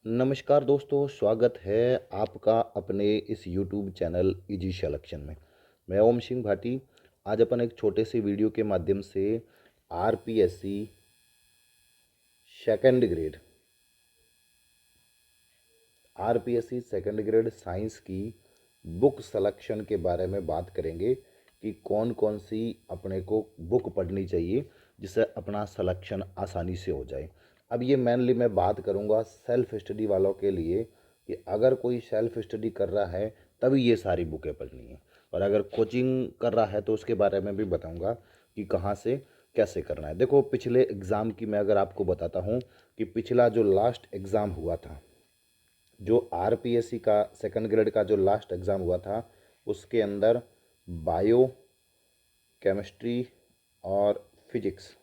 नमस्कार दोस्तों, स्वागत है आपका अपने इस YouTube चैनल इजी सिलेक्शन में। मैं ओम सिंह भाटी। आज अपन एक छोटे से वीडियो के माध्यम से आरपीएससी सेकंड ग्रेड साइंस की बुक सिलेक्शन के बारे में बात करेंगे कि कौन कौन सी अपने को बुक पढ़नी चाहिए जिससे अपना सिलेक्शन आसानी से हो जाए। अब ये मेनली मैं बात करूँगा सेल्फ स्टडी वालों के लिए कि अगर कोई सेल्फ स्टडी कर रहा है तभी ये सारी बुकें पढ़नी है, और अगर कोचिंग कर रहा है तो उसके बारे में भी बताऊँगा कि कहाँ से कैसे करना है। देखो, पिछले एग्ज़ाम की मैं अगर आपको बताता हूँ कि पिछला जो लास्ट एग्ज़ाम हुआ था, जो आरपीएससी का सेकंड ग्रेड का जो लास्ट एग्ज़ाम हुआ था, उसके अंदर बायो केमिस्ट्री और फिजिक्स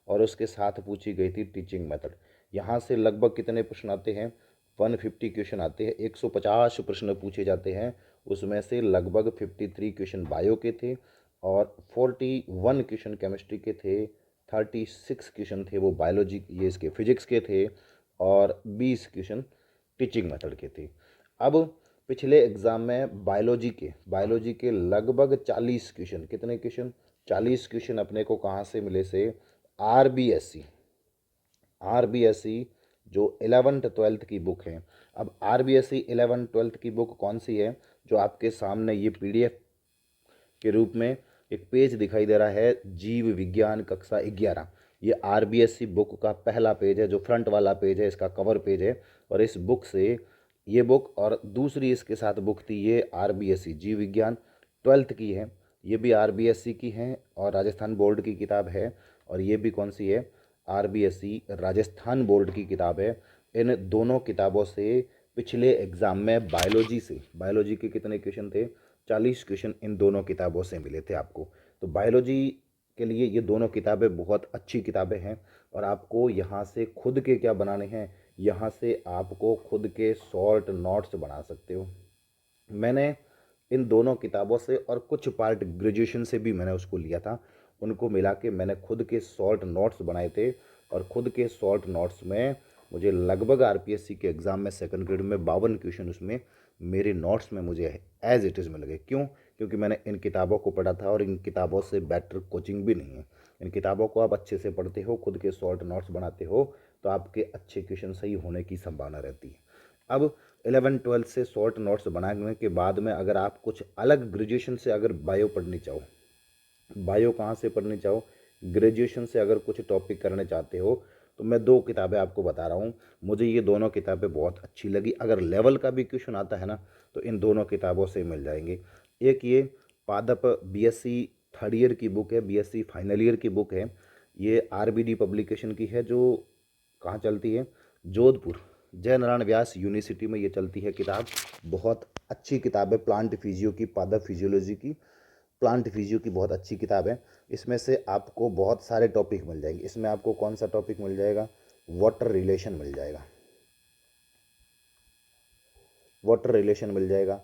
और उसके साथ पूछी गई थी टीचिंग मेथड। यहाँ से लगभग कितने प्रश्न आते हैं? 150 क्वेश्चन आते हैं, 150 प्रश्न पूछे जाते हैं। उसमें से लगभग 53 क्वेश्चन बायो के थे और 41 क्वेश्चन केमिस्ट्री के थे, 36 क्वेश्चन थे वो बायोलॉजी ये इसके फिजिक्स के थे, और 20 क्वेश्चन टीचिंग मेथड के थे। अब पिछले एग्ज़ाम में बायोलॉजी के लगभग 40 क्वेश्चन, कितने क्वेश्चन? 40 क्वेश्चन अपने को कहाँ से मिले से? आरबीएससी जो 11th-12th की बुक है। अब आरबीएससी 11th-12th की बुक कौन सी है? जो आपके सामने ये पीडीएफ के रूप में एक पेज दिखाई दे रहा है, जीव विज्ञान कक्षा 11। ये आरबीएससी बुक का पहला पेज है, जो फ्रंट वाला पेज है, इसका कवर पेज है। और इस बुक से ये बुक और दूसरी इसके साथ बुक थी, ये आरबीएससी जीव विज्ञान 12th की है, ये भी आरबीएससी की है और राजस्थान बोर्ड की किताब है। और ये भी कौन सी है? आरबीएससी राजस्थान बोर्ड की किताब है। इन दोनों किताबों से पिछले एग्ज़ाम में बायोलॉजी के कितने क्वेश्चन थे? 40 क्वेश्चन इन दोनों किताबों से मिले थे आपको। तो बायोलॉजी के लिए ये दोनों किताबें बहुत अच्छी किताबें हैं, और आपको यहाँ से खुद के क्या बनाने हैं? यहाँ से आपको खुद के शॉर्ट नोट्स बना सकते हो। मैंने इन दोनों किताबों से और कुछ पार्ट ग्रेजुएशन से भी मैंने उसको लिया था, उनको मिला के मैंने खुद के शॉर्ट नोट्स बनाए थे। और खुद के शॉर्ट नोट्स में मुझे लगभग आरपीएससी के एग्ज़ाम में सेकंड ग्रेड में 52 क्वेश्चन उसमें मेरे नोट्स में मुझे एज इट इज़ मिल गए। क्यों? क्योंकि मैंने इन किताबों को पढ़ा था, और इन किताबों से बेटर कोचिंग भी नहीं है। इन किताबों को आप अच्छे से पढ़ते हो, खुद के शॉर्ट नोट्स बनाते हो, तो आपके अच्छे क्वेश्चन सही होने की संभावना रहती है। अब 11th-12th से शॉर्ट नोट्स बनाने के बाद में अगर आप कुछ अलग ग्रेजुएशन से अगर बायो पढ़नी चाहो, बायो कहाँ से पढ़नी चाहो, ग्रेजुएशन से अगर कुछ टॉपिक करने चाहते हो, तो मैं दो किताबें आपको बता रहा हूँ। मुझे ये दोनों किताबें बहुत अच्छी लगी। अगर लेवल का भी क्वेश्चन आता है ना, तो इन दोनों किताबों से मिल जाएंगे। एक ये पादप बीएससी थर्ड ईयर की बुक है, बीएससी फाइनल ईयर की बुक है। ये आरबीडी पब्लिकेशन की है, जो कहाँ चलती है? जोधपुर जय नारायण व्यास यूनिवर्सिटी में ये चलती है किताब। बहुत अच्छी किताब है, प्लांट फिजियो की बहुत अच्छी किताब है। इसमें से आपको बहुत सारे टॉपिक मिल जाएंगे। इसमें आपको कौन सा टॉपिक मिल जाएगा? वाटर रिलेशन मिल जाएगा,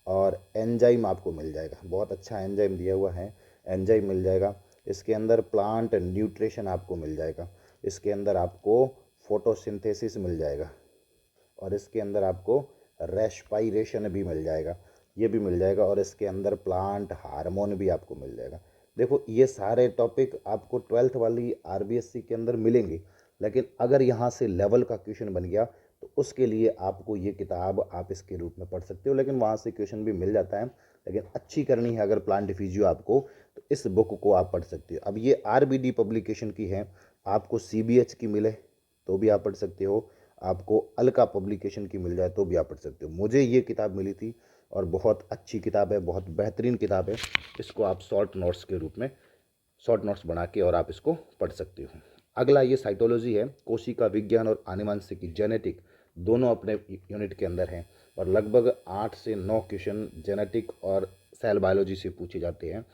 और एंजाइम आपको मिल जाएगा, बहुत अच्छा एंजाइम दिया हुआ है, एंजाइम मिल जाएगा। इसके अंदर प्लांट न्यूट्रिशन आपको मिल जाएगा। इसके अंदर आपको फोटोसिंथेसिस मिल जाएगा, और इसके अंदर आपको रेस्पायरेशन भी मिल जाएगा, ये भी मिल जाएगा। और इसके अंदर प्लांट हार्मोन भी आपको मिल जाएगा। देखो, ये सारे टॉपिक आपको 12th वाली आरबीएससी के अंदर मिलेंगे, लेकिन अगर यहाँ से लेवल का क्वेश्चन बन गया तो उसके लिए आपको ये किताब आप इसके रूप में पढ़ सकते हो, लेकिन वहाँ से क्वेश्चन भी मिल जाता है। लेकिन अच्छी करनी है अगर प्लांट फिजियो आपको, तो इस बुक को आप पढ़ सकते हो। अब ये आरबीडी पब्लिकेशन की है, आपको सीबीएच की मिले तो भी आप पढ़ सकते हो, आपको अलका पब्लिकेशन की मिल जाए तो भी आप पढ़ सकते हो। मुझे ये किताब मिली थी और बहुत अच्छी किताब है, बहुत बेहतरीन किताब है। इसको आप शॉर्ट नोट्स बना के और आप इसको पढ़ सकते हो। अगला ये साइटोलॉजी है, कोशिका विज्ञान और आनुवंशिकी जेनेटिक दोनों अपने यूनिट के अंदर हैं, और लगभग 8 से 9 क्वेश्चन जेनेटिक और सेल बायोलॉजी से पूछे जाते हैं।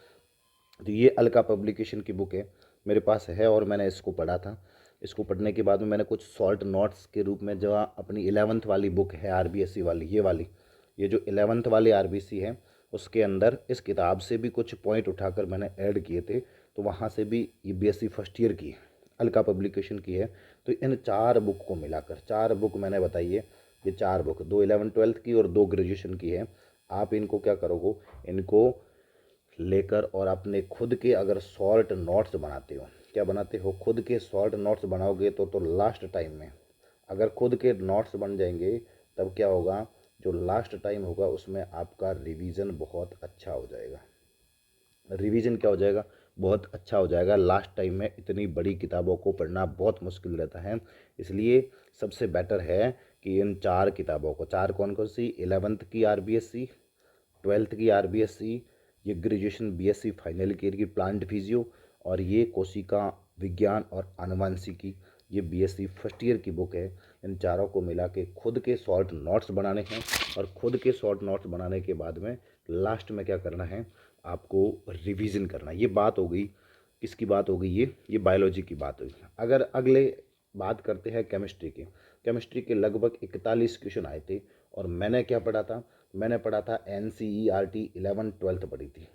तो ये अलका पब्लिकेशन की बुक है, मेरे पास है और मैंने इसको पढ़ा था। इसको पढ़ने के बाद में मैंने कुछ शॉर्ट नोट्स के रूप में, जो अपनी 11th वाली बुक है आरबीएससी वाली, ये जो 11th वाली आरबीसी है, उसके अंदर इस किताब से भी कुछ पॉइंट उठाकर मैंने ऐड किए थे। तो वहाँ से भी ये बीएससी फर्स्ट ईयर की अलका पब्लिकेशन की है। तो इन 4 बुक को मिलाकर 4 बुक मैंने बताई है, ये 4 बुक, 2 11th-12th की और 2 ग्रेजुएशन की है। आप इनको क्या करोगे, इनको लेकर और अपने खुद के अगर शॉर्ट नोट्स बनाते हो, क्या बनाते हो, खुद के शॉर्ट नोट्स बनाओगे तो लास्ट टाइम में अगर खुद के नोट्स बन जाएंगे तब क्या होगा, जो लास्ट टाइम होगा उसमें आपका रिवीजन बहुत अच्छा हो जाएगा। रिवीजन क्या हो जाएगा, बहुत अच्छा हो जाएगा। लास्ट टाइम में इतनी बड़ी किताबों को पढ़ना बहुत मुश्किल रहता है, इसलिए सबसे बेटर है कि इन 4 किताबों को, 4 कौन कौन सी, 11th की आरबीएससी, 12th की आरबीएससी, ये ग्रेजुएशन बीएससी फाइनल ईयर की प्लांट फिजियो, और ये कोशिका विज्ञान और आनुवंशिकी, ये बीएससी फर्स्ट ईयर की बुक है। इन चारों को मिला के खुद के शॉर्ट नोट्स बनाने हैं, और खुद के शॉर्ट नोट्स बनाने के बाद में लास्ट में क्या करना है, आपको रिवीजन करना है। ये बात हो गई, किसकी बात हो गई, ये बायोलॉजी की बात हुई। अगर अगले बात करते हैं केमिस्ट्री की, केमिस्ट्री के लगभग 41 क्वेश्चन आए थे, और मैंने क्या पढ़ा था, मैंने पढ़ा था NCERT 11th-12th पढ़ी थी,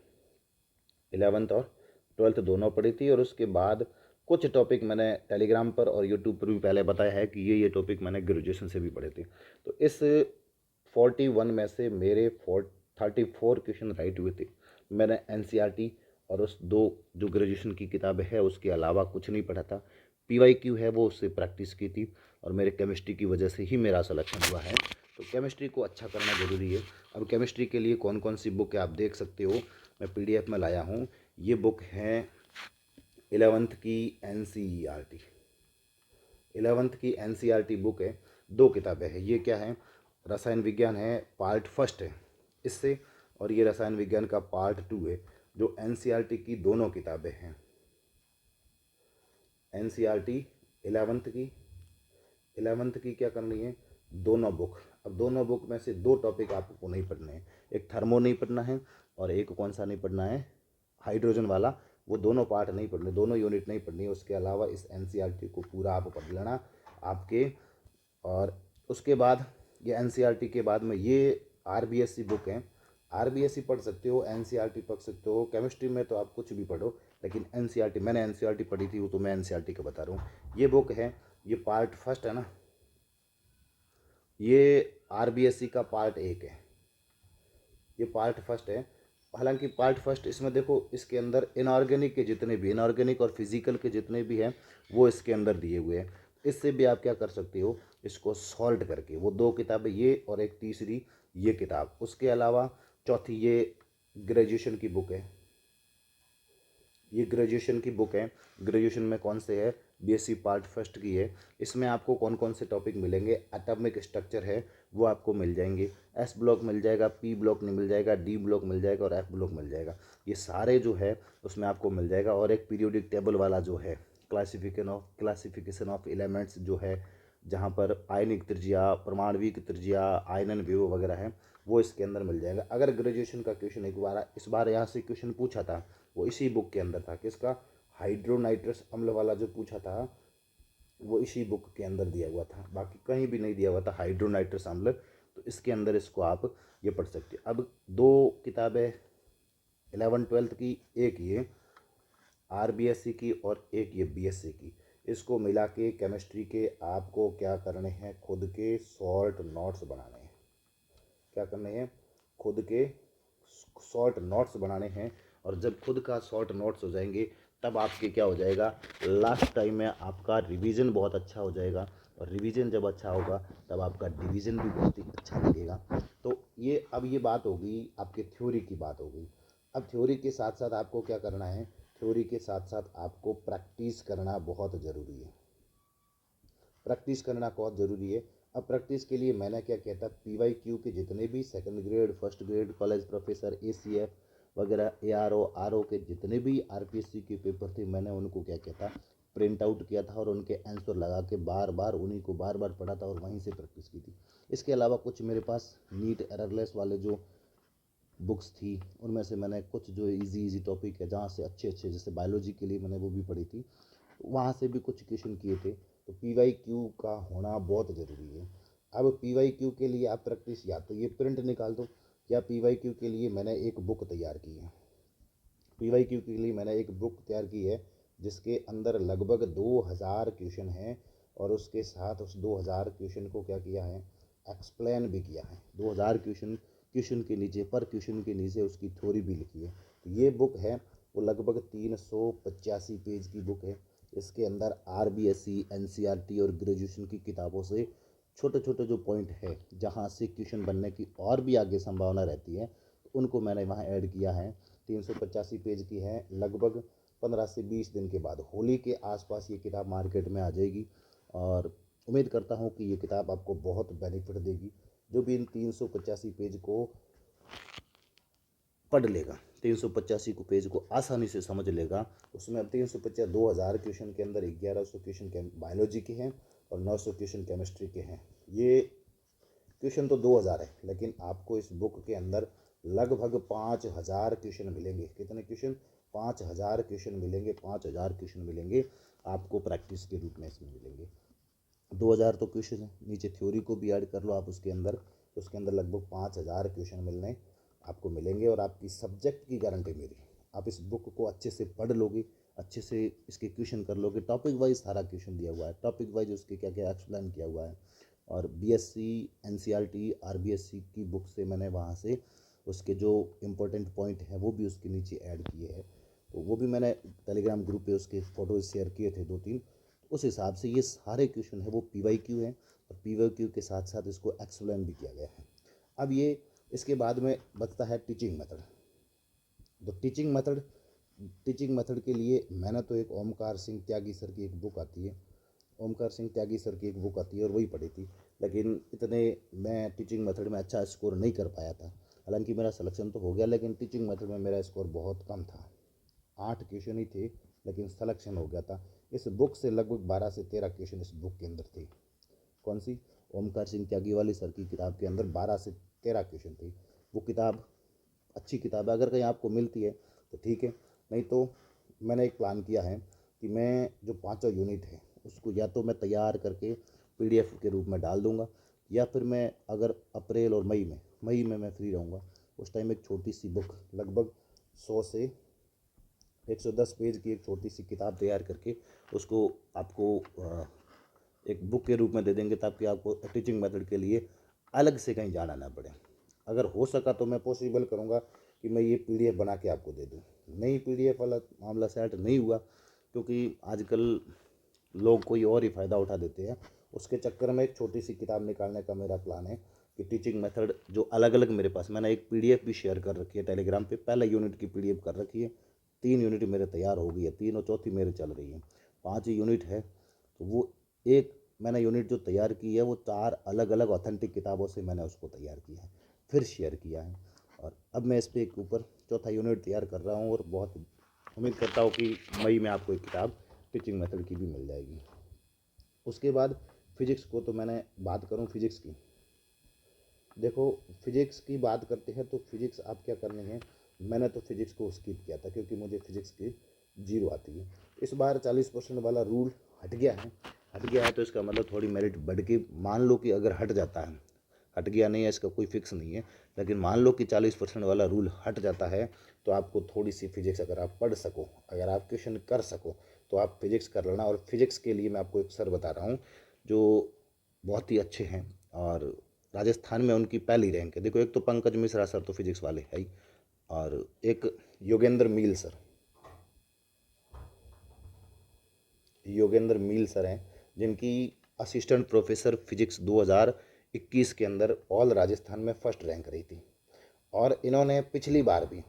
11th और 12th दोनों पढ़ी थी। और उसके बाद कुछ टॉपिक मैंने टेलीग्राम पर और यूट्यूब पर भी पहले बताया है कि ये टॉपिक मैंने ग्रेजुएशन से भी पढ़े थे। तो इस 41 में से मेरे 34 क्वेश्चन राइट हुए थे। मैंने NCERT और उस 2 जो ग्रेजुएशन की किताबें है उसके अलावा कुछ नहीं पढ़ा था। PYQ है वो उससे प्रैक्टिस की थी, और मेरे केमिस्ट्री की वजह से ही मेरा सिलेक्शन हुआ है। तो केमिस्ट्री को अच्छा करना ज़रूरी है। अब केमिस्ट्री के लिए कौन कौन सी बुक है आप देख सकते हो, मैं PDF में लाया हूँ। ये बुक है 11th की NCERT, 11th की NCERT बुक है, 2 किताबें हैं। ये क्या है, रसायन विज्ञान है, पार्ट फर्स्ट है इससे, और ये रसायन विज्ञान का पार्ट 2 है, जो NCERT की दोनों किताबें हैं। NCERT 11th की क्या करनी है, दोनों बुक। अब दोनों बुक में से 2 टॉपिक आपको नहीं पढ़ने हैं, एक थर्मो नहीं पढ़ना है और एक कौन सा नहीं पढ़ना है, हाइड्रोजन वाला। वो दोनों पार्ट नहीं पढ़ने, दोनों यूनिट नहीं पढ़नी है। उसके अलावा इस NCERT को पूरा आप पढ़ लेना आपके। और उसके बाद ये NCERT के बाद में ये RBSC बुक है, RBSC पढ़ सकते हो, NCERT पढ़ सकते हो। केमिस्ट्री में तो आप कुछ भी पढ़ो, लेकिन NCERT, मैंने NCERT पढ़ी थी वो, तो मैं NCERT का बता रहा हूँ। ये बुक है, ये पार्ट फर्स्ट है ना, ये RBSC का पार्ट 1 है, ये पार्ट फर्स्ट है। हालांकि पार्ट फर्स्ट इसमें देखो, इसके अंदर इनऑर्गेनिक के जितने भी, इनऑर्गेनिक और फिजिकल के जितने भी हैं वो इसके अंदर दिए हुए हैं। इससे भी आप क्या कर सकते हो, इसको सॉल्व करके, वो 2 किताबें ये और एक तीसरी ये किताब, उसके अलावा चौथी ये ग्रेजुएशन की बुक है, ये ग्रेजुएशन की बुक है। ग्रेजुएशन में कौन से है, BSc पार्ट फर्स्ट की है। इसमें आपको कौन कौन से टॉपिक मिलेंगे, एटॉमिक स्ट्रक्चर है वो आपको मिल जाएंगे, S ब्लॉक मिल जाएगा, P ब्लॉक नहीं मिल जाएगा, D ब्लॉक मिल जाएगा और F ब्लॉक मिल जाएगा। ये सारे जो है उसमें आपको मिल जाएगा। और एक पीरियोडिक टेबल वाला जो है, क्लासिफिकेशन ऑफ एलिमेंट्स जो है, जहाँ पर आयनिक त्रिज्या, परमाणविक त्रिज्या, आयनन विभव वगैरह है, वो इसके अंदर मिल जाएगा। अगर ग्रेजुएशन का क्वेश्चन इस बार यहाँ से क्वेश्चन पूछा था, वो इसी बुक के अंदर था। किसका, हाइड्रोनाइट्रस अम्ल वाला जो पूछा था वो इसी बुक के अंदर दिया हुआ था, बाकी कहीं भी नहीं दिया हुआ था हाइड्रोनाइट्रस अम्ल। तो इसके अंदर इसको आप ये पढ़ सकते हो। अब 2 किताबें 11th-12th की, एक ये RBSC की और एक ये BSc की, इसको मिला के केमिस्ट्री के आपको क्या करने हैं, खुद के शॉर्ट नोट्स बनाने हैं। क्या करने हैं, खुद के शॉर्ट नोट्स बनाने हैं। और जब खुद का शॉर्ट नोट्स हो जाएंगे तब आपके क्या हो जाएगा, लास्ट टाइम में आपका रिवीजन बहुत अच्छा हो जाएगा। और रिवीजन जब अच्छा होगा तब आपका डिवीज़न भी बहुत ही अच्छा लगेगा। तो ये, अब ये बात होगी आपके थ्योरी की बात होगी। अब थ्योरी के साथ साथ आपको क्या करना है, थ्योरी के साथ साथ आपको प्रैक्टिस करना बहुत ज़रूरी है, प्रैक्टिस करना बहुत ज़रूरी है। अब प्रैक्टिस के लिए मैंने क्या किया था, PYQ के जितने भी second grade, first grade, college professor, ACF वगैरह, ARO, RO के जितने भी RPSC के पेपर थे, मैंने उनको क्या किया था, प्रिंट आउट किया था और उनके आंसर लगा के बार बार उन्हीं को बार बार पढ़ा था और वहीं से प्रैक्टिस की थी। इसके अलावा कुछ मेरे पास नीट एररलेस वाले जो बुक्स थी, उनमें से मैंने कुछ जो इजी टॉपिक है, जहाँ से अच्छे अच्छे, जैसे बायोलॉजी के लिए मैंने वो भी पढ़ी थी, वहाँ से भी कुछ क्वेश्चन किए थे। तो PYQ का होना बहुत ज़रूरी है। अब PYQ के लिए आप प्रैक्टिस, या तो ये प्रिंट निकाल दो, या PYQ के लिए मैंने एक बुक तैयार की है, PYQ के लिए मैंने एक बुक तैयार की है, जिसके अंदर लगभग 2000 क्वेश्चन हैं, और उसके साथ उस 2000 क्वेश्चन को क्या किया है, एक्सप्लेन भी किया है। 2000 क्वेश्चन, क्वेश्चन के नीचे, पर क्वेश्चन के नीचे उसकी थ्योरी भी लिखी है। तो ये बुक है वो लगभग 385 पेज की बुक है। इसके अंदर RBSE, NCERT और ग्रेजुएशन की किताबों से छोटे छोटे जो पॉइंट है जहाँ से क्वेश्चन बनने की और भी आगे संभावना रहती है, तो उनको मैंने वहाँ ऐड किया है। 385 पेज की है। लगभग 15 से 20 दिन के बाद, होली के आसपास ये किताब मार्केट में आ जाएगी, और उम्मीद करता हूँ कि ये किताब आपको बहुत बेनिफिट देगी। जो भी इन 385 पेज को पढ़ लेगा, 385 को पेज को आसानी से समझ लेगा, उसमें अब 350, 2000 क्वेश्चन के अंदर 1100 क्वेश्चन बायोलॉजी के हैं और 900 क्वेश्चन केमिस्ट्री के हैं। ये क्वेश्चन तो 2000 है, लेकिन आपको इस बुक के अंदर लगभग 5000 क्वेश्चन मिलेंगे। कितने क्वेश्चन? 5000 क्वेश्चन मिलेंगे। 5000 क्वेश्चन मिलेंगे आपको प्रैक्टिस के रूप में इसमें मिलेंगे। 2000 तो क्वेश्चन है, नीचे थ्योरी को भी ऐड कर लो आप उसके अंदर, तो उसके अंदर लगभग 5000 क्वेश्चन मिलने आपको मिलेंगे। और आपकी सब्जेक्ट की गारंटी मेरी, आप इस बुक को अच्छे से पढ़ लोगे, अच्छे से इसके क्वेश्चन कर लोगे। टॉपिक वाइज सारा क्वेश्चन दिया हुआ है, टॉपिक वाइज उसके क्या क्या एक्सप्लेन किया हुआ है। और BSc, NCERT, RBSc की बुक से मैंने वहाँ से उसके जो इम्पोर्टेंट पॉइंट हैं वो भी उसके नीचे ऐड किए हैं। तो वो भी मैंने टेलीग्राम ग्रुप पे उसके फ़ोटोज़ शेयर किए थे 2-3। उस हिसाब से ये सारे क्वेश्चन है वो PYQ हैं, और PYQ के साथ साथ इसको एक्सप्लेन भी किया गया है। अब ये इसके बाद में बचता है टीचिंग मेथड। तो टीचिंग मेथड के लिए मैंने तो एक ओमकार सिंह त्यागी सर की एक बुक आती है, ओमकार सिंह त्यागी सर की एक बुक आती है, और वही पढ़ी थी। लेकिन इतने मैं टीचिंग मेथड में अच्छा स्कोर नहीं कर पाया था। हालांकि मेरा सिलेक्शन तो हो गया, लेकिन टीचिंग मेथड में मेरा स्कोर बहुत कम था। 8 क्वेश्चन ही थे, लेकिन सिलेक्शन हो गया था। इस बुक से लगभग 12 से 13 क्वेश्चन इस बुक के अंदर थे। कौन सी? ओमकार सिंह त्यागी वाली सर की किताब के अंदर 12 से 13 क्वेश्चन थे। वो किताब अच्छी किताब है, अगर कहीं आपको मिलती है तो ठीक है, नहीं तो मैंने एक प्लान किया है कि मैं जो 5 यूनिट है उसको या तो मैं तैयार करके PDF के रूप में डाल दूंगा, या फिर मैं अगर अप्रैल और मई में मैं फ्री रहूँगा, उस टाइम एक छोटी सी बुक लगभग 100 से 110 पेज की एक छोटी सी किताब तैयार करके उसको आपको एक बुक के रूप में दे देंगे, ताकि आपको टीचिंग मेथड के लिए अलग से कहीं जाना ना पड़े। अगर हो सका तो मैं पॉसिबल करूँगा कि मैं ये PDF बना के आपको दे दूँ। नहीं, PDF वाला मामला सेट नहीं हुआ, क्योंकि आजकल लोग कोई और ही फ़ायदा उठा देते हैं। उसके चक्कर में एक छोटी सी किताब निकालने का मेरा प्लान है कि टीचिंग मेथड जो अलग अलग मेरे पास, मैंने एक PDF भी शेयर कर रखी है टेलीग्राम पे। पहले यूनिट की PDF कर रखी है, 3 यूनिट मेरे तैयार हो गई है, 3 और चौथी मेरे चल रही है, 5 यूनिट है। तो वो एक मैंने यूनिट जो तैयार की है वो 4 अलग अलग ऑथेंटिक किताबों से मैंने उसको तैयार किया है, फिर शेयर किया है। और अब मैं इस पर एक ऊपर चौथा यूनिट तैयार कर रहा हूँ, और बहुत उम्मीद करता हूँ कि मई में आपको एक किताब टीचिंग मेथड की भी मिल जाएगी। उसके बाद फिजिक्स को तो मैंने बात करूँ फिजिक्स की, देखो फिजिक्स की बात करते हैं तो फिजिक्स आप क्या करनी है, मैंने तो फिजिक्स को स्किप किया था क्योंकि मुझे फिजिक्स की 0 आती है। इस बार 40% वाला रूल हट गया है तो इसका मतलब थोड़ी मेरिट बढ़ के, मान लो कि अगर हट जाता है, हट गया नहीं है इसका कोई फिक्स नहीं है, लेकिन मान लो कि 40% वाला रूल हट जाता है, तो आपको थोड़ी सी फिजिक्स अगर आप पढ़ सको, अगर आप क्वेश्चन कर सको, तो आप फिजिक्स कर लेना। और फिजिक्स के लिए मैं आपको एक सर बता रहा हूँ जो बहुत ही अच्छे हैं, और राजस्थान में उनकी पहली रैंक है। देखो, एक तो पंकज मिश्रा सर तो फिजिक्स वाले है ही, और एक योगेंद्र मील सर हैं, जिनकी असिस्टेंट प्रोफेसर फिजिक्स 2021 के अंदर ऑल राजस्थान में फर्स्ट रैंक रही थी। और इन्होंने पिछली बार भी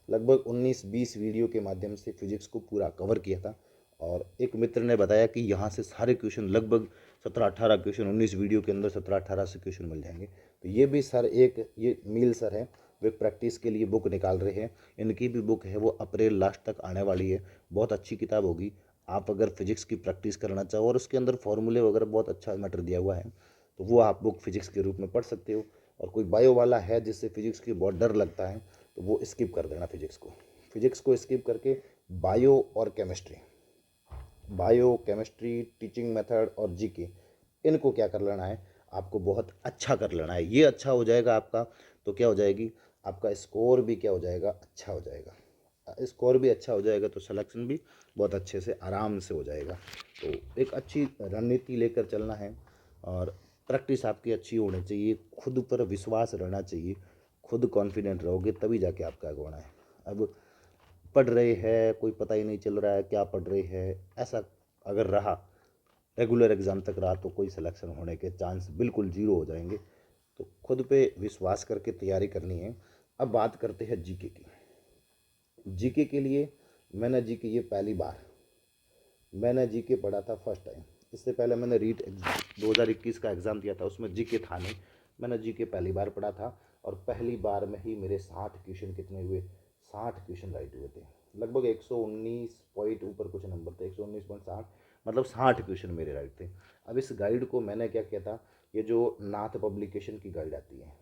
लगभग 19-20 वीडियो के माध्यम से फिजिक्स को पूरा कवर किया था। और एक मित्र ने बताया कि यहाँ से सारे क्वेश्चन लगभग 17-18 क्वेश्चन 19 वीडियो के अंदर 17-18 से क्वेश्चन मिल जाएंगे। तो ये भी सर, एक ये मील सर है, वे प्रैक्टिस के लिए बुक निकाल रहे हैं। इनकी भी बुक है वो अप्रैल लास्ट तक आने वाली है, बहुत अच्छी किताब होगी। आप अगर फिजिक्स की प्रैक्टिस करना चाहो, और उसके अंदर फॉर्मूले वगैरह बहुत अच्छा मैटर दिया हुआ है, तो वो आप बुक फिजिक्स के रूप में पढ़ सकते हो। और कोई बायो वाला है जिससे फिजिक्स की बहुत डर लगता है, तो वो स्किप कर देना फिजिक्स को स्किप करके बायो केमिस्ट्री, टीचिंग मेथड और GK, इनको क्या कर लेना है, आपको बहुत अच्छा कर लेना है। ये अच्छा हो जाएगा आपका, तो क्या हो जाएगी, आपका स्कोर भी क्या हो जाएगा, अच्छा हो जाएगा। स्कोर भी अच्छा हो जाएगा तो सिलेक्शन भी बहुत अच्छे से आराम से हो जाएगा। तो एक अच्छी रणनीति लेकर चलना है और प्रैक्टिस आपकी अच्छी होनी चाहिए, खुद पर विश्वास रहना चाहिए, खुद कॉन्फिडेंट रहोगे तभी जाके आपका आगे होना है। अब पढ़ रहे हैं, कोई पता ही नहीं चल रहा है क्या पढ़ रहे हैं, ऐसा अगर रहा, रेगुलर एग्ज़ाम तक रहा, तो कोई सिलेक्शन होने के चांस बिल्कुल ज़ीरो हो जाएंगे। तो खुद पे विश्वास करके तैयारी करनी है। अब बात करते हैं जीके की। जीके के लिए मैंने जीके ये पहली बार मैंने जीके पढ़ा था फर्स्ट टाइम। इससे पहले मैंने रीट 2021 का एग्ज़ाम दिया था, उसमें जीके था नहीं। मैंने जीके पहली बार पढ़ा था और पहली बार में ही मेरे 60 क्वेश्चन कितने हुए, 60 क्वेश्चन राइट हुए थे। लगभग 119 पॉइंट ऊपर कुछ नंबर थे, 119.60, मतलब 60 क्वेश्चन मेरे राइट थे। अब इस गाइड को मैंने क्या किया था, ये जो नाथ पब्लिकेशन की गाइड आती है,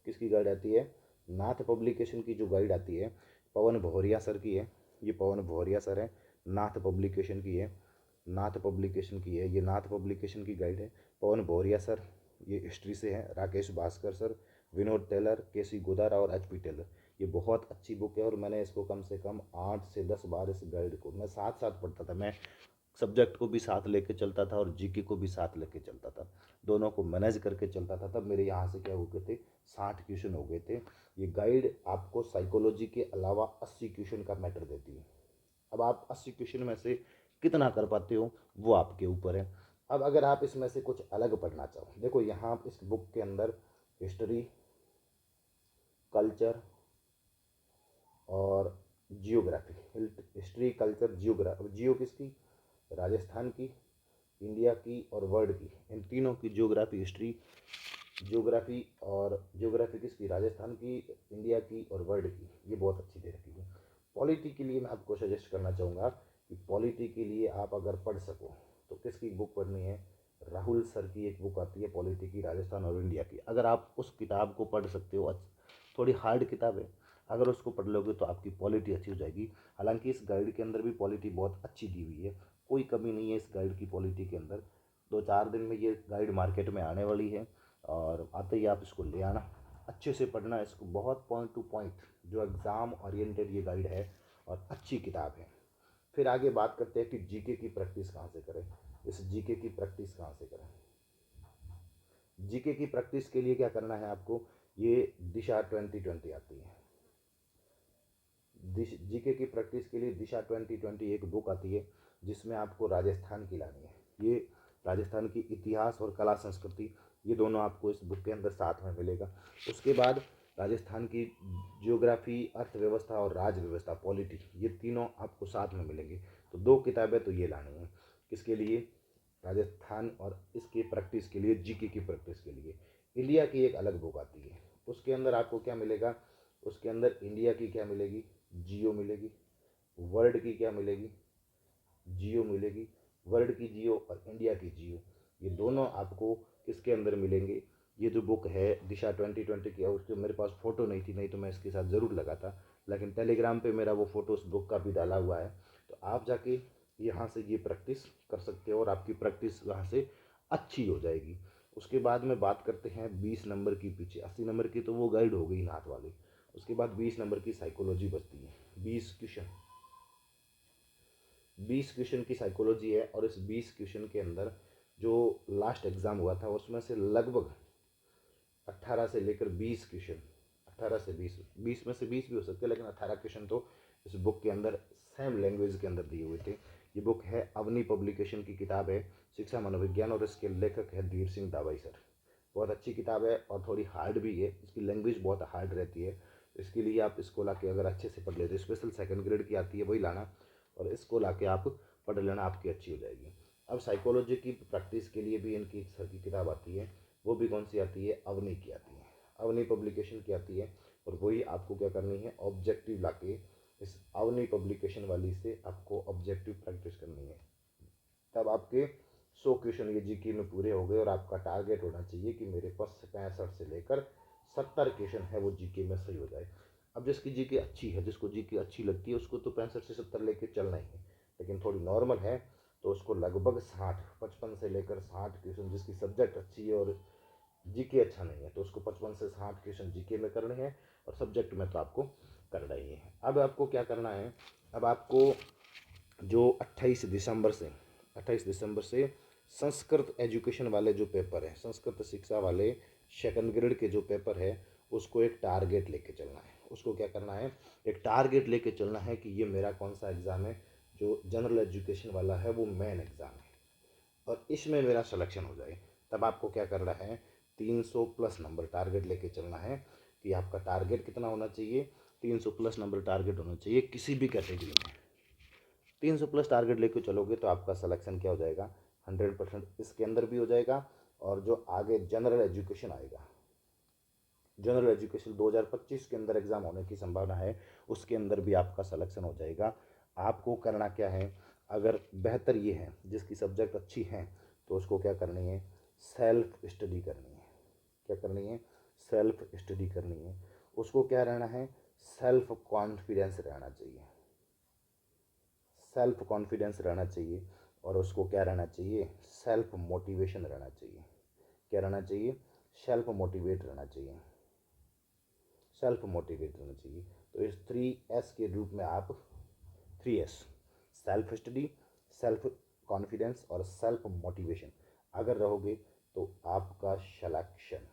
किसकी गाइड आती है, नाथ पब्लिकेशन की जो गाइड आती है पवन भौरिया सर की है। ये पवन भौरिया सर है, नाथ पब्लिकेशन की है, नाथ पब्लिकेशन की है, ये नाथ पब्लिकेशन की गाइड है। पवन भौरिया सर ये हिस्ट्री से हैं, राकेश भास्कर सर, विनोद टेलर, केसी गोदारा और एच पी टेलर। ये बहुत अच्छी बुक है और मैंने इसको कम से कम 8 से 10 बार इस गाइड को मैं साथ साथ पढ़ता था। मैं सब्जेक्ट को भी साथ लेके चलता था और जीके को भी साथ लेके चलता था, दोनों को मैनेज करके चलता था। तब मेरे यहाँ से क्या हो गए थे, 60 क्वेश्चन हो गए थे। ये गाइड आपको साइकोलॉजी के अलावा 80 क्वेश्चन का मैटर देती है। अब आप 80 क्वेश्चन में से कितना कर पाते हो वो आपके ऊपर है। अब अगर आप इसमें से कुछ अलग पढ़ना चाहो, देखो यहाँ आप इस बुक के अंदर हिस्ट्री, कल्चर और जियोग्राफी, हिस्ट्री कल्चर जियोग्राफी, जियो किसकी, राजस्थान की, इंडिया की और वर्ल्ड की, इन तीनों की जियोग्राफी, हिस्ट्री, जियोग्राफी और जियोग्राफी किसकी, राजस्थान की, इंडिया की और वर्ल्ड की, ये बहुत अच्छी दे रखी है। पॉलिटी के लिए मैं आपको सजेस्ट करना चाहूँगा कि पॉलिटी के लिए आप अगर पढ़ सको तो किसकी बुक पढ़नी है, राहुल सर की एक बुक आती है पॉलिटी की, राजस्थान और इंडिया की। अगर आप उस किताब को पढ़ सकते हो, थोड़ी हार्ड किताब है, अगर उसको पढ़ लोगे तो आपकी पॉलिटी अच्छी हो जाएगी। हालांकि इस गाइड के अंदर भी पॉलिटी बहुत अच्छी दी हुई है, कोई कमी नहीं है इस गाइड की पॉलिटी के अंदर। 2-4 दिन में ये गाइड मार्केट में आने वाली है और आते ही आप इसको ले आना, अच्छे से पढ़ना इसको, बहुत पॉइंट टू पॉइंट जो एग्ज़ाम ओरिएंटेड ये गाइड है और अच्छी किताब है। फिर आगे बात करते हैं कि जीके की प्रैक्टिस कहाँ से करें। इस जीके की प्रैक्टिस कहाँ से करें, जीके की प्रैक्टिस के लिए क्या करना है आपको, ये दिशा 2020 आती है। जीके की प्रैक्टिस के लिए दिशा 2020 एक बुक आती है जिसमें आपको राजस्थान की लानी है। ये राजस्थान की इतिहास और कला संस्कृति, ये दोनों आपको इस बुक के अंदर साथ में मिलेगा। उसके बाद राजस्थान की जियोग्राफी, अर्थव्यवस्था और राज व्यवस्था, पॉलिटी, ये तीनों आपको साथ में मिलेंगे। तो 2 किताबें तो ये लानी है, किसके लिए, राजस्थान और इसके प्रैक्टिस के लिए, जीके की प्रैक्टिस के लिए। इंडिया की एक अलग बुक आती है, उसके अंदर आपको क्या मिलेगा, उसके अंदर इंडिया की क्या मिलेगी, जियो मिलेगी, वर्ल्ड की क्या मिलेगी, जियो मिलेगी। वर्ल्ड की जियो और इंडिया की जियो, ये दोनों आपको किसके अंदर मिलेंगे, ये जो बुक है दिशा 2020 की, उसके मेरे पास फ़ोटो नहीं थी, नहीं तो मैं इसके साथ ज़रूर लगाता, लेकिन टेलीग्राम पे मेरा वो फ़ोटो उस बुक का भी डाला हुआ है। तो आप जाके यहाँ से ये प्रैक्टिस कर सकते हो और आपकी प्रैक्टिस वहाँ से अच्छी हो जाएगी। उसके बाद में बात करते हैं 20 नंबर की, पीछे 80 नंबर की तो वो गाइड हो गई नाथ वाली। उसके बाद 20 नंबर की साइकोलॉजी बचती है, 20 क्वेश्चन की साइकोलॉजी है। और इस 20 क्वेश्चन के अंदर जो लास्ट एग्ज़ाम हुआ था उसमें से लगभग 18 से लेकर 20 क्वेश्चन, 18 से 20 में से 20 भी हो सकते हैं, लेकिन 18 क्वेश्चन तो इस बुक के अंदर सेम लैंग्वेज के अंदर दिए हुए थे। ये बुक है अवनी पब्लिकेशन की किताब है, शिक्षा मनोविज्ञान, और इसके लेखक है धीर सिंह दावाई सर। बहुत अच्छी किताब है और थोड़ी हार्ड भी है, इसकी लैंग्वेज बहुत हार्ड रहती है। इसके लिए आप इसको ला के अगर अच्छे से पढ़ लेते, स्पेशल सेकंड ग्रेड की आती है वही लाना, और इसको ला के आप पढ़ लेना, आपकी अच्छी हो जाएगी। अब साइकोलॉजी की प्रैक्टिस के लिए भी इनकी एक सर की किताब आती है, वो भी कौन सी आती है, अवनी की आती है, अवनी पब्लिकेशन की आती है। और वही आपको क्या करनी है, ऑब्जेक्टिव लाके इस अवनी पब्लिकेशन वाली से आपको ऑब्जेक्टिव प्रैक्टिस करनी है। तब आपके 100 क्वेश्चन ये जीके में पूरे हो गए और आपका टारगेट होना चाहिए कि मेरे पास 65 से लेकर 70 क्वेश्चन है वो जीके में सही हो जाए। अब जिसकी जीके अच्छी है, जिसको जीके अच्छी लगती है, उसको तो 65 से 70 लेके चलना ही है, लेकिन थोड़ी नॉर्मल है तो उसको लगभग 60, 55 से लेकर 60 क्वेश्चन, जिसकी सब्जेक्ट अच्छी है और जीके अच्छा नहीं है तो उसको 55 से 60 क्वेश्चन जीके में करने हैं और सब्जेक्ट में तो आपको कर रही है। अब आपको क्या करना है, अब आपको जो 28 दिसंबर से संस्कृत एजुकेशन वाले जो पेपर है, संस्कृत शिक्षा वाले सेकंड ग्रेड के जो पेपर है, उसको एक टारगेट लेके चलना है। उसको क्या करना है, एक टारगेट लेके चलना है कि ये मेरा कौन सा एग्ज़ाम है, जो जनरल एजुकेशन वाला है वो मेन एग्ज़ाम है और इसमें मेरा सिलेक्शन हो जाए। तब आपको क्या करना है, 300 प्लस नंबर टारगेट लेके चलना है कि आपका टारगेट कितना होना चाहिए, 300 प्लस नंबर टारगेट होना चाहिए किसी भी कैटेगरी में। 300 प्लस टारगेट लेके चलोगे तो आपका सिलेक्शन क्या हो जाएगा, 100% इसके अंदर भी हो जाएगा। और जो आगे जनरल एजुकेशन आएगा, जनरल एजुकेशन 2025 के अंदर एग्ज़ाम होने की संभावना है, उसके अंदर भी आपका सिलेक्शन हो जाएगा। आपको करना क्या है, अगर बेहतर ये है जिसकी सब्जेक्ट अच्छी हैं तो उसको क्या करनी है, सेल्फ स्टडी करनी है। क्या करनी है, सेल्फ स्टडी करनी है। उसको क्या रहना है, सेल्फ कॉन्फिडेंस रहना चाहिए, सेल्फ कॉन्फिडेंस रहना चाहिए। और उसको क्या रहना चाहिए, सेल्फ मोटिवेशन रहना चाहिए। क्या रहना चाहिए, सेल्फ मोटिवेट रहना चाहिए, सेल्फ मोटिवेट रहना चाहिए। तो इस 3S के रूप में आप 3S, self study, self confidence और सेल्फ मोटिवेशन अगर रहोगे तो आपका सिलेक्शन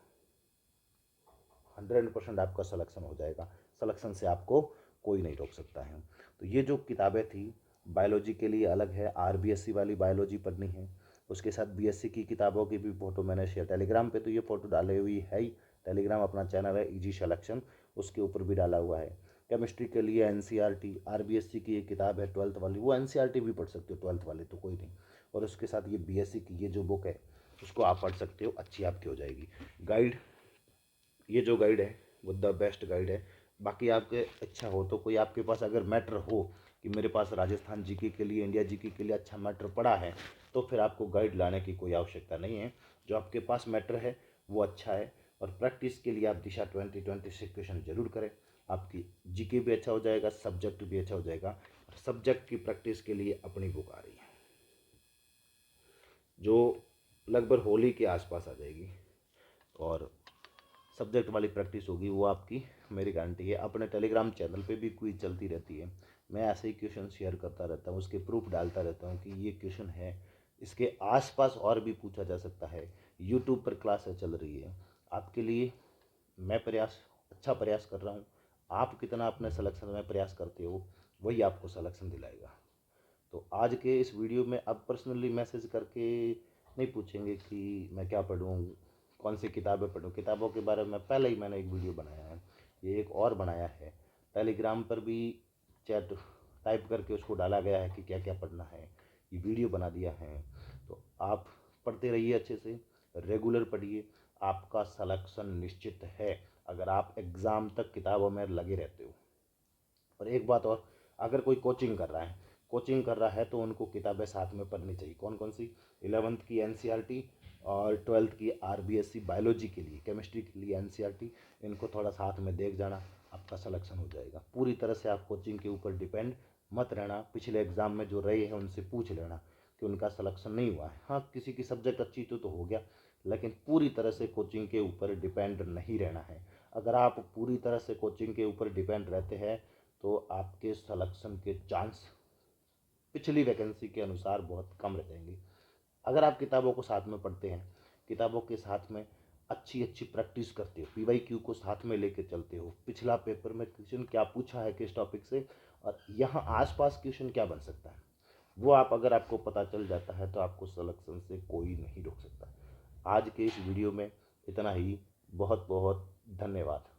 100% आपका सिलेक्शन हो जाएगा। सिलेक्शन से आपको कोई नहीं रोक सकता है। तो ये जो किताबें थी, बायोलॉजी के लिए अलग है, RBSC वाली बायोलॉजी पढ़नी है, उसके साथ BSc की किताबों की भी फ़ोटो मैंने शेयर टेलीग्राम पे तो ये फ़ोटो डाली हुई है ही। टेलीग्राम अपना चैनल है इजी सिलेक्शन, उसके ऊपर भी डाला हुआ है। केमिस्ट्री के लिए NCERT, RBSc की ये किताब है 12th वाली, वो NCERT भी पढ़ सकते हो 12th वाली, तो कोई नहीं। और उसके साथ ये BSc की ये जो बुक है उसको आप पढ़ सकते हो, अच्छी आपकी हो जाएगी। गाइड, ये जो गाइड है वो द बेस्ट गाइड है। बाकी आपके अच्छा हो तो कोई आपके पास अगर मैटर हो कि मेरे पास राजस्थान जीके के लिए, इंडिया जीके के लिए अच्छा मैटर पड़ा है, तो फिर आपको गाइड लाने की कोई आवश्यकता नहीं है। जो आपके पास मैटर है वो अच्छा है। और प्रैक्टिस के लिए आप दिशा 2026 क्वेश्चन जरूर करें, आपकी जीके भी अच्छा हो जाएगा, सब्जेक्ट भी अच्छा हो जाएगा। सब्जेक्ट की प्रैक्टिस के लिए अपनी बुक आ रही है जो लगभग होली के आसपास आ जाएगी, और सब्जेक्ट वाली प्रैक्टिस होगी वो आपकी, मेरी गारंटी है। अपने टेलीग्राम चैनल पे भी क्विज चलती रहती है, मैं ऐसे ही क्वेश्चन शेयर करता रहता हूँ, उसके प्रूफ डालता रहता हूँ कि ये क्वेश्चन है, इसके आसपास और भी पूछा जा सकता है। यूट्यूब पर क्लासेस चल रही है आपके लिए, मैं प्रयास, अच्छा प्रयास कर रहा हूँ। आप कितना अपने सिलेक्शन में प्रयास करते हो वही आपको सिलेक्शन दिलाएगा। तो आज के इस वीडियो में अब पर्सनली मैसेज करके नहीं पूछेंगे कि मैं क्या पढ़ूँ, कौन सी किताबें पढूं। किताबों के बारे में पहले ही मैंने एक वीडियो बनाया है, ये एक और बनाया है। टेलीग्राम पर भी चैट टाइप करके उसको डाला गया है कि क्या क्या पढ़ना है, ये वीडियो बना दिया है। तो आप पढ़ते रहिए, अच्छे से रेगुलर पढ़िए, आपका सलेक्शन निश्चित है अगर आप एग्ज़ाम तक किताबों में लगे रहते हो। और एक बात और, अगर कोई कोचिंग कर रहा है तो उनको किताबें साथ में पढ़नी चाहिए। कौन कौन सी, 11th की NCERT और 12th की RBSc बायोलॉजी के लिए, केमिस्ट्री के लिए NCERT, इनको थोड़ा साथ में देख जाना, आपका सिलेक्शन हो जाएगा। पूरी तरह से आप कोचिंग के ऊपर डिपेंड मत रहना। पिछले एग्ज़ाम में जो रहे हैं उनसे पूछ लेना कि उनका सिलेक्शन नहीं हुआ है। हाँ, किसी की सब्जेक्ट अच्छी तो हो गया, लेकिन पूरी तरह से कोचिंग के ऊपर डिपेंड नहीं रहना है। अगर आप पूरी तरह से कोचिंग के ऊपर डिपेंड रहते हैं तो आपके सिलेक्शन के चांस पिछली वैकेंसी के अनुसार बहुत कम रह जाएंगे। अगर आप किताबों को साथ में पढ़ते हैं, किताबों के साथ में अच्छी अच्छी प्रैक्टिस करते हो, PYQ को साथ में लेके चलते हो, पिछला पेपर में क्वेश्चन क्या पूछा है किस टॉपिक से और यहाँ आसपास क्वेश्चन क्या बन सकता है, वो आप अगर आपको पता चल जाता है तो आपको सिलेक्शन से कोई नहीं रोक सकता। आज के इस वीडियो में इतना ही, बहुत बहुत धन्यवाद।